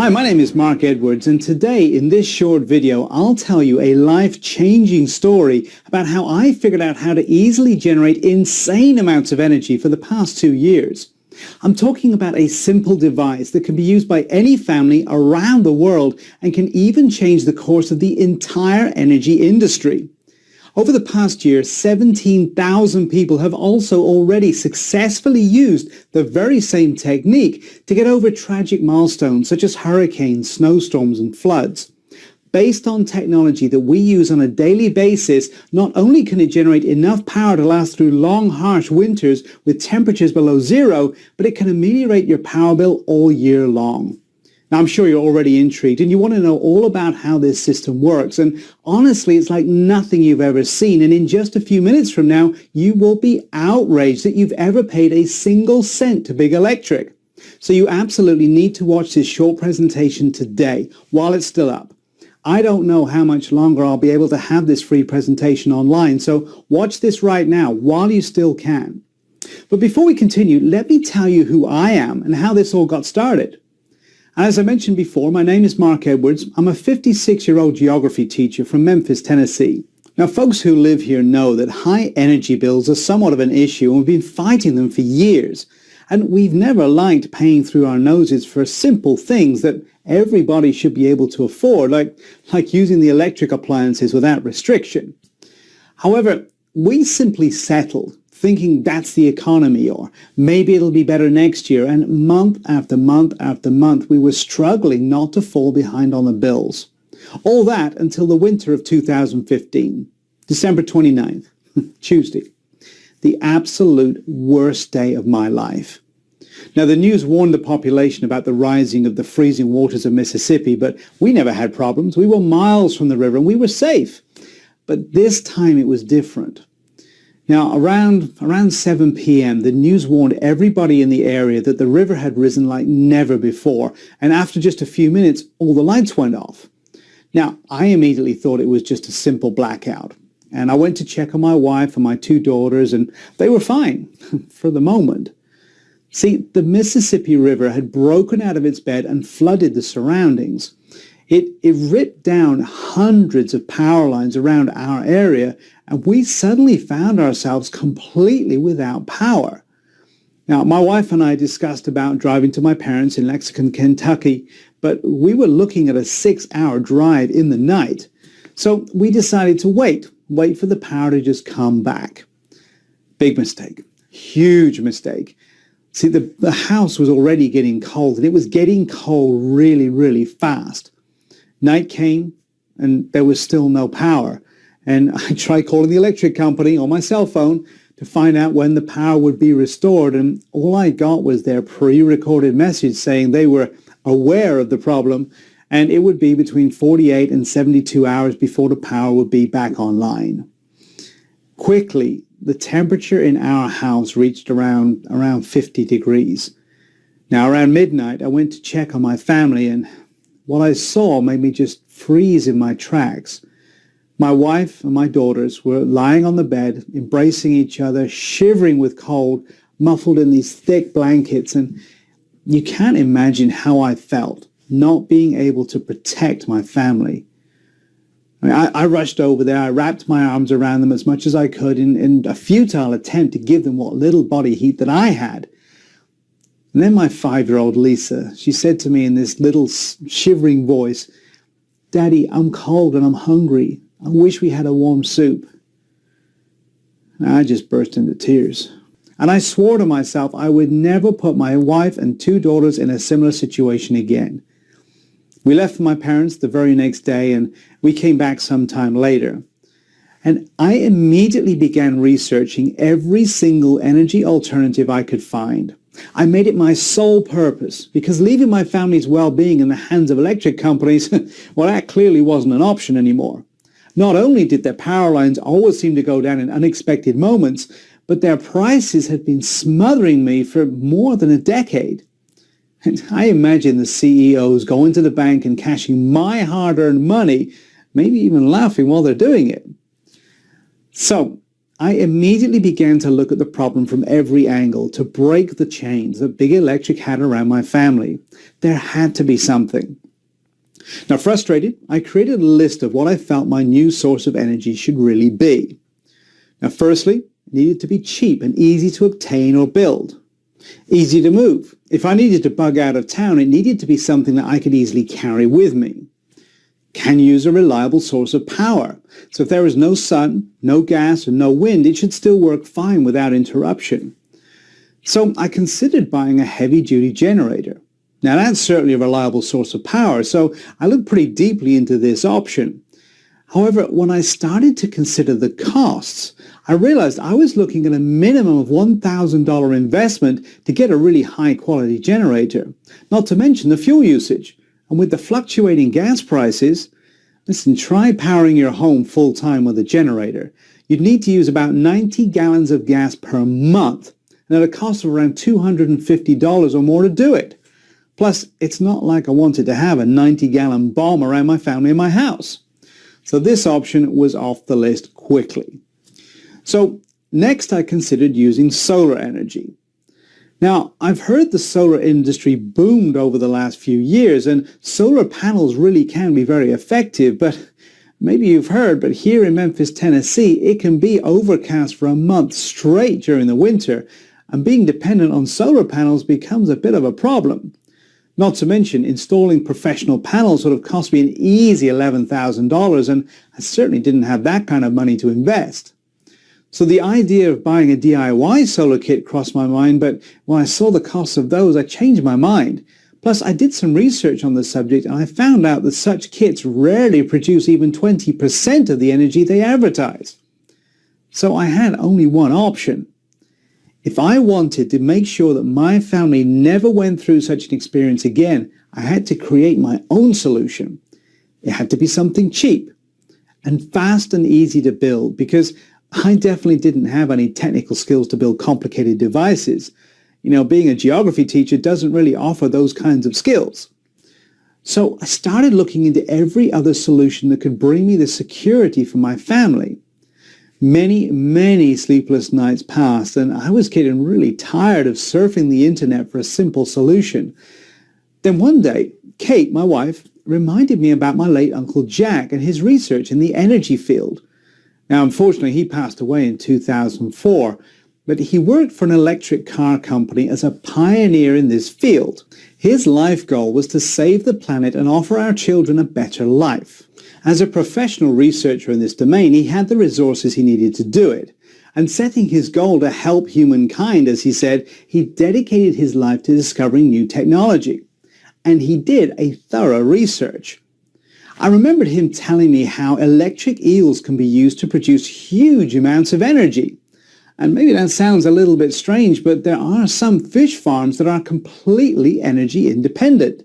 Hi, my name is Mark Edwards, and today in this short video I'll tell you a life-changing story about how I figured out how to easily generate insane amounts of energy for the past 2 years. I'm talking about a simple device that can be used by any family around the world and can even change the course of the entire energy industry. Over the past year, 17,000 people have also already successfully used the very same technique to get over tragic milestones such as hurricanes, snowstorms, and floods. Based on technology that we use on a daily basis, not only can it generate enough power to last through long, harsh winters with temperatures below zero, but it can ameliorate your power bill all year long. Now, I'm sure you're already intrigued and you want to know all about how this system works. And honestly, it's like nothing you've ever seen. And in just a few minutes from now, you will be outraged that you've ever paid a single cent to Big Electric. So you absolutely need to watch this short presentation today while it's still up. I don't know how much longer I'll be able to have this free presentation online. So watch this right now while you still can. But before we continue, let me tell you who I am and how this all got started. As I mentioned before, my name is Mark Edwards. I'm a 56-year-old geography teacher from Memphis, Tennessee. Now, folks who live here know that high energy bills are somewhat of an issue, and we've been fighting them for years. And we've never liked paying through our noses for simple things that everybody should be able to afford, like using the electric appliances without restriction. However, we simply settled, thinking that's the economy, or maybe it'll be better next year. And month after month after month, we were struggling not to fall behind on the bills. All that until the winter of 2015, December 29th, Tuesday, the absolute worst day of my life. Now, the news warned the population about the rising of the freezing waters of Mississippi, but we never had problems. We were miles from the river and we were safe. But this time it was different. Now, around 7 p.m., the news warned everybody in the area that the river had risen like never before, and after just a few minutes, all the lights went off. Now, I immediately thought it was just a simple blackout, and I went to check on my wife and my 2 daughters, and they were fine, for the moment. See, the Mississippi River had broken out of its bed and flooded the surroundings. It ripped down hundreds of power lines around our area, and we suddenly found ourselves completely without power. Now, my wife and I discussed about driving to my parents in Lexington, Kentucky, but we were looking at a 6-hour drive in the night. So we decided to wait for the power to just come back. Big mistake. Huge mistake. See, the house was already getting cold, and it was getting cold really, really fast. Night came, and there was still no power. And I tried calling the electric company on my cell phone to find out when the power would be restored. And all I got was their pre-recorded message saying they were aware of the problem, and it would be between 48 and 72 hours before the power would be back online. Quickly, the temperature in our house reached around 50 degrees. Now, around midnight, I went to check on my family, and what I saw made me just freeze in my tracks. My wife and my daughters were lying on the bed, embracing each other, shivering with cold, muffled in these thick blankets, and you can't imagine how I felt not being able to protect my family. I rushed over there. I wrapped my arms around them as much as I could in a futile attempt to give them what little body heat that I had. And then my 5-year-old Lisa, she said to me in this little shivering voice, "Daddy, I'm cold and I'm hungry. I wish we had a warm soup." And I just burst into tears. And I swore to myself I would never put my wife and 2 daughters in a similar situation again. We left for my parents the very next day, and we came back sometime later. And I immediately began researching every single energy alternative I could find. I made it my sole purpose, because leaving my family's well-being in the hands of electric companies, well, that clearly wasn't an option anymore. Not only did their power lines always seem to go down in unexpected moments, but their prices had been smothering me for more than a decade. And I imagine the CEOs going to the bank and cashing my hard-earned money, maybe even laughing while they're doing it. So I immediately began to look at the problem from every angle to break the chains that big electric had around my family. There had to be something. Now, frustrated, I created a list of what I felt my new source of energy should really be. Now, firstly, it needed to be cheap and easy to obtain or build. Easy to move. If I needed to bug out of town, it needed to be something that I could easily carry with me. Can use a reliable source of power. So if there is no sun, no gas, and no wind, it should still work fine without interruption. So I considered buying a heavy-duty generator. Now that's certainly a reliable source of power, so I looked pretty deeply into this option. However, when I started to consider the costs, I realized I was looking at a minimum of $1,000 investment to get a really high-quality generator, not to mention the fuel usage. And with the fluctuating gas prices, listen, try powering your home full-time with a generator. You'd need to use about 90 gallons of gas per month, and at a cost of around $250 or more to do it. Plus, it's not like I wanted to have a 90-gallon bomb around my family in my house. So this option was off the list quickly. So next I considered using solar energy. Now, I've heard the solar industry boomed over the last few years, and solar panels really can be very effective, but maybe you've heard, but here in Memphis, Tennessee, it can be overcast for a month straight during the winter, and being dependent on solar panels becomes a bit of a problem. Not to mention, installing professional panels would have cost me an easy $11,000, and I certainly didn't have that kind of money to invest. So the idea of buying a DIY solar kit crossed my mind, but when I saw the cost of those, I changed my mind. Plus, I did some research on the subject, and I found out that such kits rarely produce even 20% of the energy they advertise. So I had only one option. If I wanted to make sure that my family never went through such an experience again, I had to create my own solution. It had to be something cheap and fast and easy to build, because I definitely didn't have any technical skills to build complicated devices. You know, being a geography teacher doesn't really offer those kinds of skills. So I started looking into every other solution that could bring me the security for my family. Many sleepless nights passed, and I was getting really tired of surfing the internet for a simple solution. Then one day, Kate, my wife, reminded me about my late Uncle Jack and his research in the energy field. Now, unfortunately, he passed away in 2004, but he worked for an electric car company as a pioneer in this field. His life goal was to save the planet and offer our children a better life. As a professional researcher in this domain, he had the resources he needed to do it. And setting his goal to help humankind, as he said, he dedicated his life to discovering new technology. And he did a thorough research. I remembered him telling me how electric eels can be used to produce huge amounts of energy. And maybe that sounds a little bit strange, but there are some fish farms that are completely energy independent.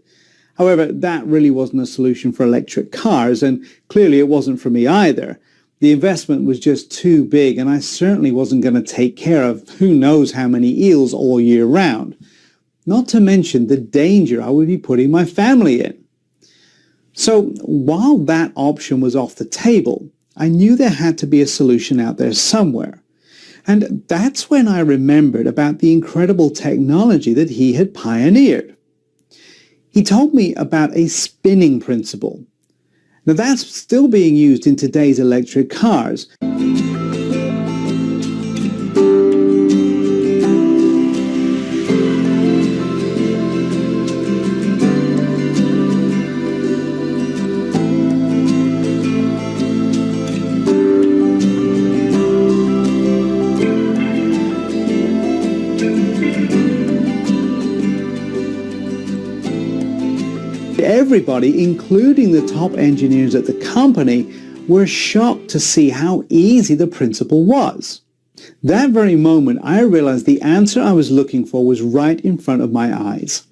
However, that really wasn't a solution for electric cars, and clearly it wasn't for me either. The investment was just too big, and I certainly wasn't going to take care of who knows how many eels all year round. Not to mention the danger I would be putting my family in. So while that option was off the table, I knew there had to be a solution out there somewhere. And that's when I remembered about the incredible technology that he had pioneered. He told me about a spinning principle. Now that's still being used in today's electric cars. Everybody, including the top engineers at the company, were shocked to see how easy the principle was. That very moment, I realized the answer I was looking for was right in front of my eyes.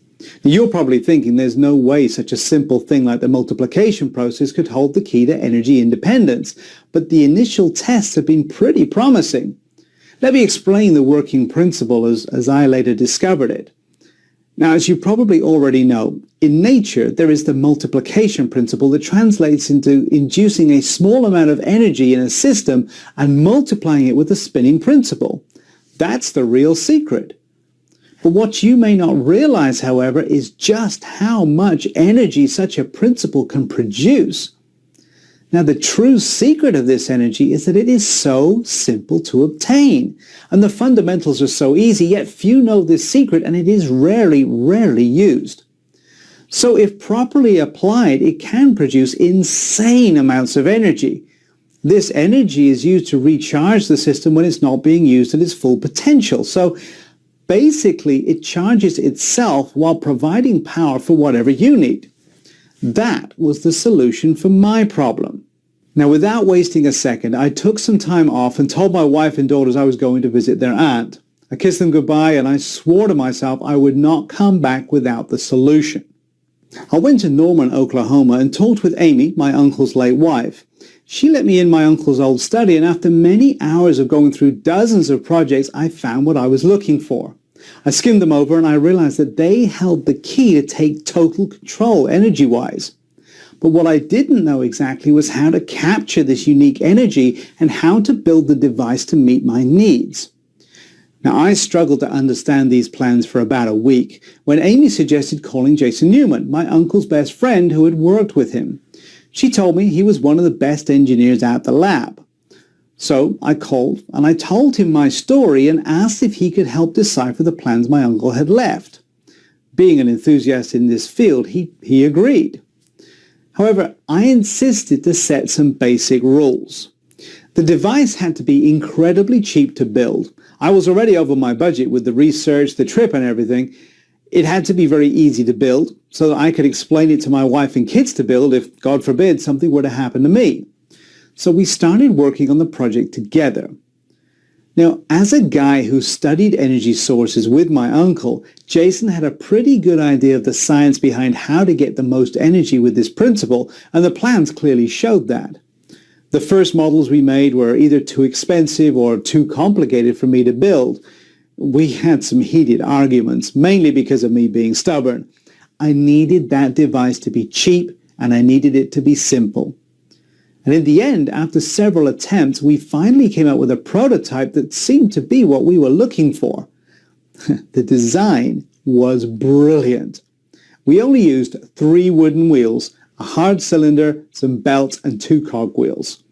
You're probably thinking there's no way such a simple thing like the multiplication process could hold the key to energy independence, but the initial tests have been pretty promising. Let me explain the working principle as I later discovered it. Now, as you probably already know, in nature there is the multiplication principle that translates into inducing a small amount of energy in a system and multiplying it with the spinning principle. That's the real secret. But what you may not realize, however, is just how much energy such a principle can produce. Now, the true secret of this energy is that it is so simple to obtain, and the fundamentals are so easy, yet few know this secret, and it is rarely used. So if properly applied, it can produce insane amounts of energy. This energy is used to recharge the system when it's not being used at its full potential. So basically, it charges itself while providing power for whatever you need. That was the solution for my problem. Now, without wasting a second, I took some time off and told my wife and daughters I was going to visit their aunt. I kissed them goodbye and I swore to myself I would not come back without the solution. I went to Norman, Oklahoma and talked with Amy, my uncle's late wife. She let me in my uncle's old study, and after many hours of going through dozens of projects, I found what I was looking for. I skimmed them over and I realized that they held the key to take total control energy-wise. But what I didn't know exactly was how to capture this unique energy and how to build the device to meet my needs. Now, I struggled to understand these plans for about a week when Amy suggested calling Jason Newman, my uncle's best friend who had worked with him. She told me he was one of the best engineers at the lab. So I called and I told him my story and asked if he could help decipher the plans my uncle had left. Being an enthusiast in this field, he agreed. However, I insisted to set some basic rules. The device had to be incredibly cheap to build. I was already over my budget with the research, the trip and everything. It had to be very easy to build so that I could explain it to my wife and kids to build if, God forbid, something were to happen to me. So we started working on the project together. Now, as a guy who studied energy sources with my uncle, Jason had a pretty good idea of the science behind how to get the most energy with this principle, and the plans clearly showed that. The first models we made were either too expensive or too complicated for me to build. We had some heated arguments, mainly because of me being stubborn. I needed that device to be cheap, and I needed it to be simple. And in the end, after several attempts, we finally came up with a prototype that seemed to be what we were looking for. The design was brilliant. We only used 3 wooden wheels, a hard cylinder, some belts, and 2 cogwheels.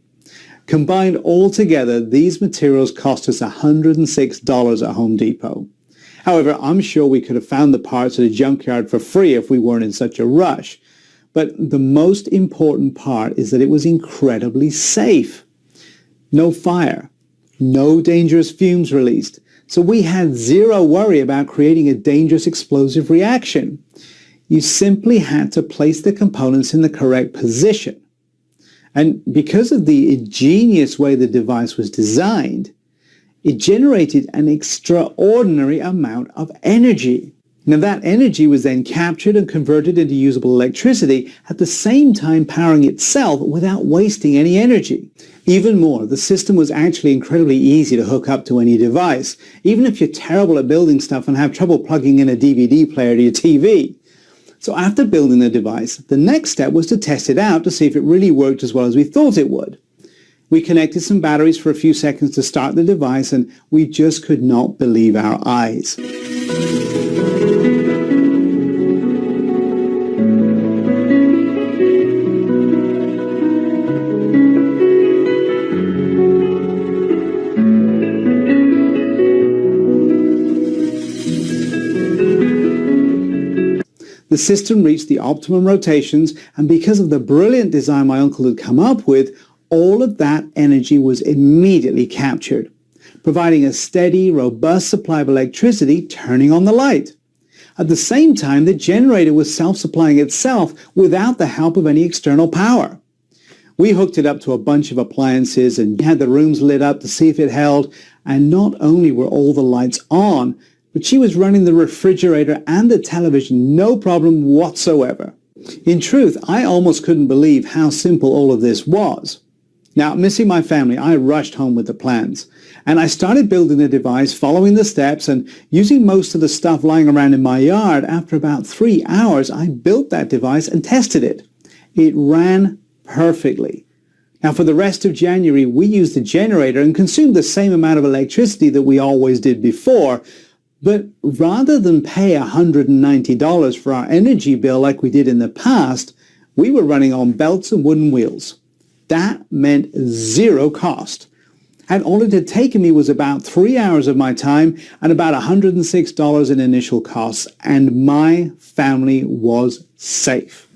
Combined all together, these materials cost us $106 at Home Depot. However, I'm sure we could have found the parts at a junkyard for free if we weren't in such a rush. But the most important part is that it was incredibly safe. No fire, no dangerous fumes released. So we had zero worry about creating a dangerous explosive reaction. You simply had to place the components in the correct position. And because of the ingenious way the device was designed, it generated an extraordinary amount of energy. Now that energy was then captured and converted into usable electricity, at the same time powering itself without wasting any energy. Even more, the system was actually incredibly easy to hook up to any device, even if you're terrible at building stuff and have trouble plugging in a DVD player to your TV. So after building the device, the next step was to test it out to see if it really worked as well as we thought it would. We connected some batteries for a few seconds to start the device, and we just could not believe our eyes. The system reached the optimum rotations, and because of the brilliant design my uncle had come up with, all of that energy was immediately captured, providing a steady, robust supply of electricity, turning on the light. At the same time, the generator was self-supplying itself without the help of any external power. We hooked it up to a bunch of appliances and had the rooms lit up to see if it held, and not only were all the lights on, but she was running the refrigerator and the television no problem whatsoever. In truth, I almost couldn't believe how simple all of this was. Now, missing my family, I rushed home with the plans. And I started building the device, following the steps and using most of the stuff lying around in my yard. After about 3 hours, I built that device and tested it. It ran perfectly. Now, for the rest of January, we used the generator and consumed the same amount of electricity that we always did before. But rather than pay $190 for our energy bill like we did in the past, we were running on belts and wooden wheels. That meant zero cost. And all it had taken me was about 3 hours of my time and about $106 in initial costs, and my family was safe.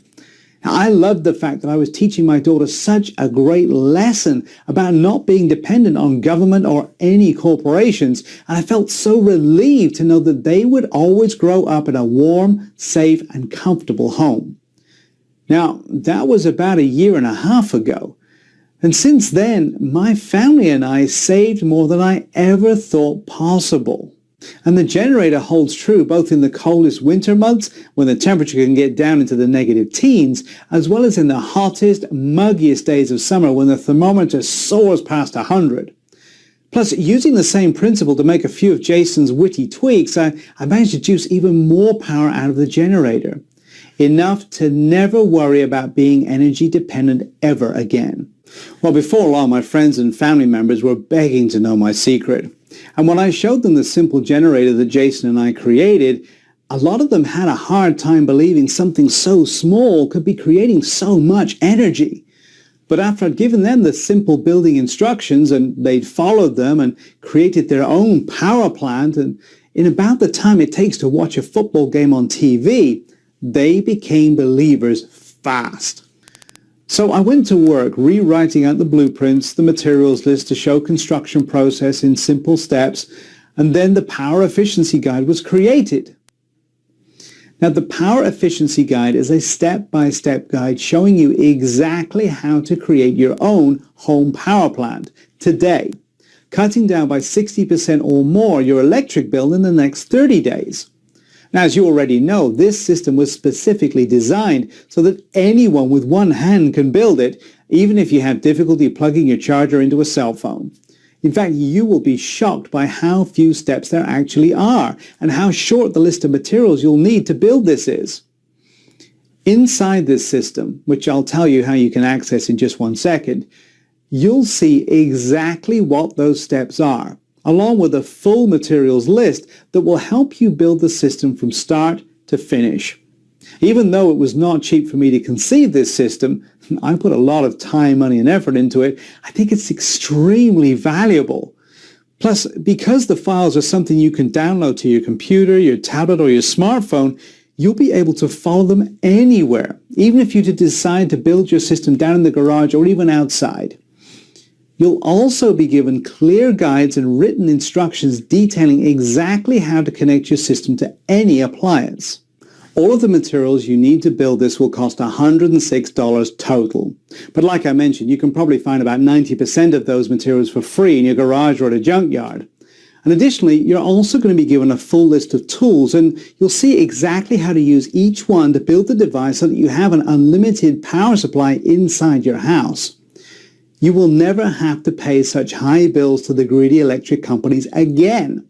Now, I loved the fact that I was teaching my daughter such a great lesson about not being dependent on government or any corporations, and I felt so relieved to know that they would always grow up in a warm, safe, and comfortable home. Now, that was about 1.5 years ago. And since then, my family and I saved more than I ever thought possible. And the generator holds true both in the coldest winter months, when the temperature can get down into the negative teens, as well as in the hottest, muggiest days of summer when the thermometer soars past 100. Plus, using the same principle to make a few of Jason's witty tweaks, I managed to juice even more power out of the generator. Enough to never worry about being energy dependent ever again. Well, before long, my friends and family members were begging to know my secret. And when I showed them the simple generator that Jason and I created, a lot of them had a hard time believing something so small could be creating so much energy. But after I'd given them the simple building instructions and they'd followed them and created their own power plant, and in about the time it takes to watch a football game on TV, they became believers fast. So I went to work rewriting out the blueprints, the materials list to show construction process in simple steps, and then the power efficiency guide was created. Now, the power efficiency guide is a step-by-step guide showing you exactly how to create your own home power plant today, cutting down by 60% or more your electric bill in the next 30 days. Now, as you already know, this system was specifically designed so that anyone with one hand can build it, even if you have difficulty plugging your charger into a cell phone. In fact, you will be shocked by how few steps there actually are and how short the list of materials you'll need to build this is. Inside this system, which I'll tell you how you can access in just 1 second, you'll see exactly what those steps are, along with a full materials list that will help you build the system from start to finish. Even though it was not cheap for me to conceive this system, I put a lot of time, money, and effort into it. I think it's extremely valuable. Plus, because the files are something you can download to your computer, your tablet, or your smartphone, you'll be able to follow them anywhere, even if you decide to build your system down in the garage or even outside. You'll also be given clear guides and written instructions detailing exactly how to connect your system to any appliance. All of the materials you need to build this will cost $106 total. But like I mentioned, you can probably find about 90% of those materials for free in your garage or at a junkyard. And additionally, you're also going to be given a full list of tools, and you'll see exactly how to use each one to build the device so that you have an unlimited power supply inside your house. You will never have to pay such high bills to the greedy electric companies again.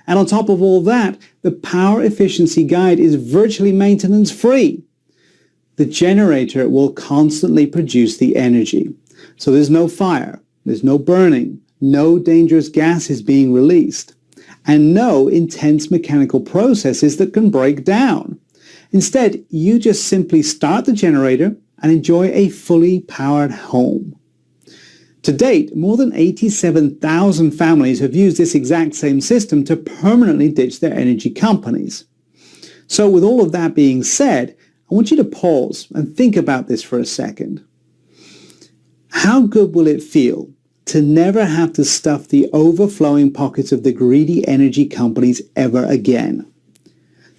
And on top of all that, the power efficiency guide is virtually maintenance-free. The generator will constantly produce the energy. So there's no fire, there's no burning, no dangerous gases being released, and no intense mechanical processes that can break down. Instead, you just simply start the generator and enjoy a fully powered home. To date, more than 87,000 families have used this exact same system to permanently ditch their energy companies. So with all of that being said, I want you to pause and think about this for a second. How good will it feel to never have to stuff the overflowing pockets of the greedy energy companies ever again?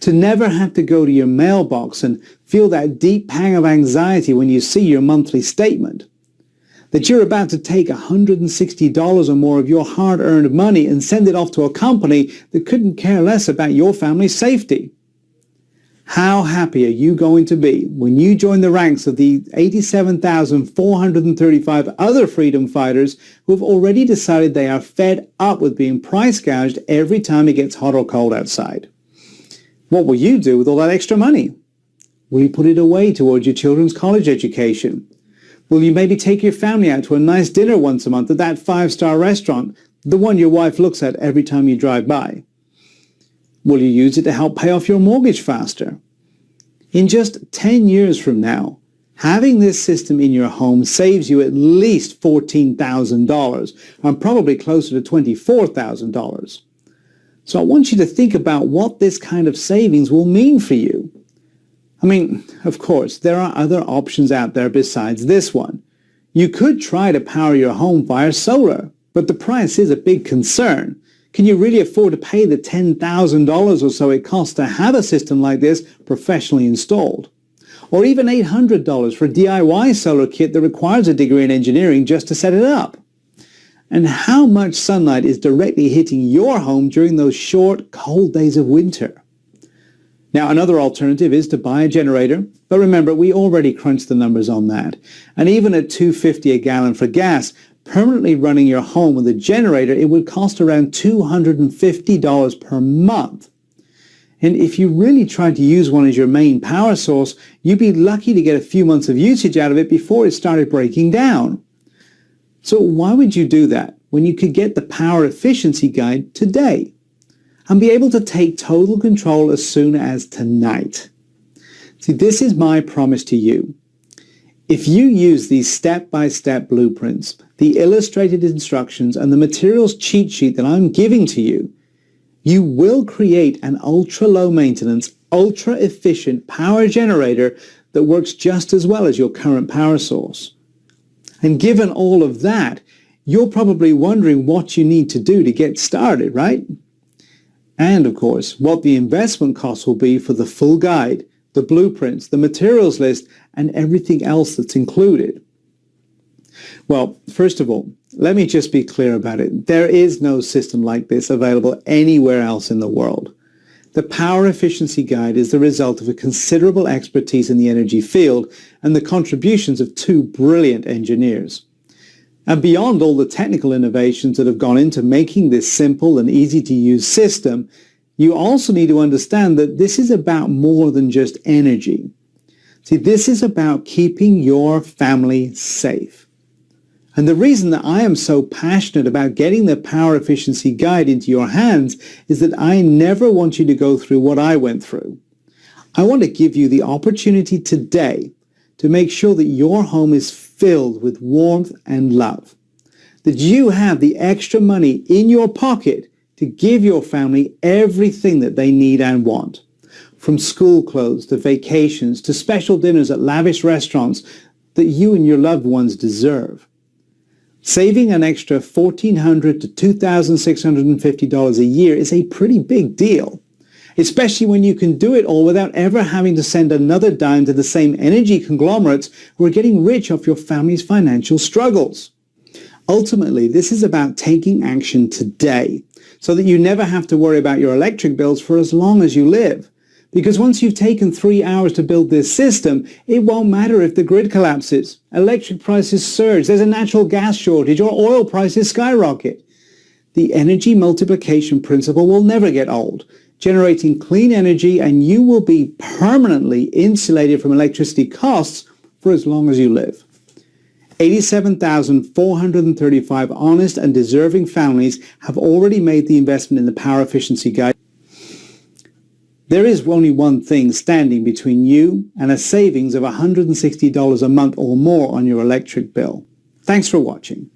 To never have to go to your mailbox and feel that deep pang of anxiety when you see your monthly statement? That you're about to take $160 or more of your hard-earned money and send it off to a company that couldn't care less about your family's safety? How happy are you going to be when you join the ranks of the 87,435 other freedom fighters who have already decided they are fed up with being price gouged every time it gets hot or cold outside? What will you do with all that extra money? Will you put it away towards your children's college education? Will you maybe take your family out to a nice dinner once a month at that 5-star restaurant, the one your wife looks at every time you drive by? Will you use it to help pay off your mortgage faster? In just 10 years from now, having this system in your home saves you at least $14,000 and probably closer to $24,000. So I want you to think about what this kind of savings will mean for you. I mean, of course, there are other options out there besides this one. You could try to power your home via solar, but the price is a big concern. Can you really afford to pay the $10,000 or so it costs to have a system like this professionally installed? Or even $800 for a DIY solar kit that requires a degree in engineering just to set it up? And how much sunlight is directly hitting your home during those short, cold days of winter? Now, another alternative is to buy a generator, but remember, we already crunched the numbers on that. And even at $2.50 a gallon for gas, permanently running your home with a generator, it would cost around $250 per month. And if you really tried to use one as your main power source, you'd be lucky to get a few months of usage out of it before it started breaking down. So why would you do that when you could get the power efficiency guide today and be able to take total control as soon as tonight? See, this is my promise to you. If you use these step-by-step blueprints, the illustrated instructions, and the materials cheat sheet that I'm giving to you, you will create an ultra-low maintenance, ultra-efficient power generator that works just as well as your current power source. And given all of that, you're probably wondering what you need to do to get started, right? And of course, what the investment costs will be for the full guide, the blueprints, the materials list, and everything else that's included. Well, first of all, let me just be clear about it. There is no system like this available anywhere else in the world. The Power Efficiency Guide is the result of a considerable expertise in the energy field and the contributions of two brilliant engineers. And beyond all the technical innovations that have gone into making this simple and easy-to-use system, you also need to understand that this is about more than just energy. See, this is about keeping your family safe. And the reason that I am so passionate about getting the Power Efficiency Guide into your hands is that I never want you to go through what I went through. I want to give you the opportunity today to make sure that your home is filled with warmth and love, that you have the extra money in your pocket to give your family everything that they need and want, from school clothes to vacations to special dinners at lavish restaurants that you and your loved ones deserve. Saving an extra $1,400 to $2,650 a year is a pretty big deal, especially when you can do it all without ever having to send another dime to the same energy conglomerates who are getting rich off your family's financial struggles. Ultimately, this is about taking action today so that you never have to worry about your electric bills for as long as you live. Because once you've taken 3 hours to build this system, it won't matter if the grid collapses, electric prices surge, there's a natural gas shortage, or oil prices skyrocket. The energy multiplication principle will never get old, generating clean energy, and you will be permanently insulated from electricity costs for as long as you live. 87,435 honest and deserving families have already made the investment in the Power Efficiency Guide. There is only one thing standing between you and a savings of $160 a month or more on your electric bill. Thanks for watching.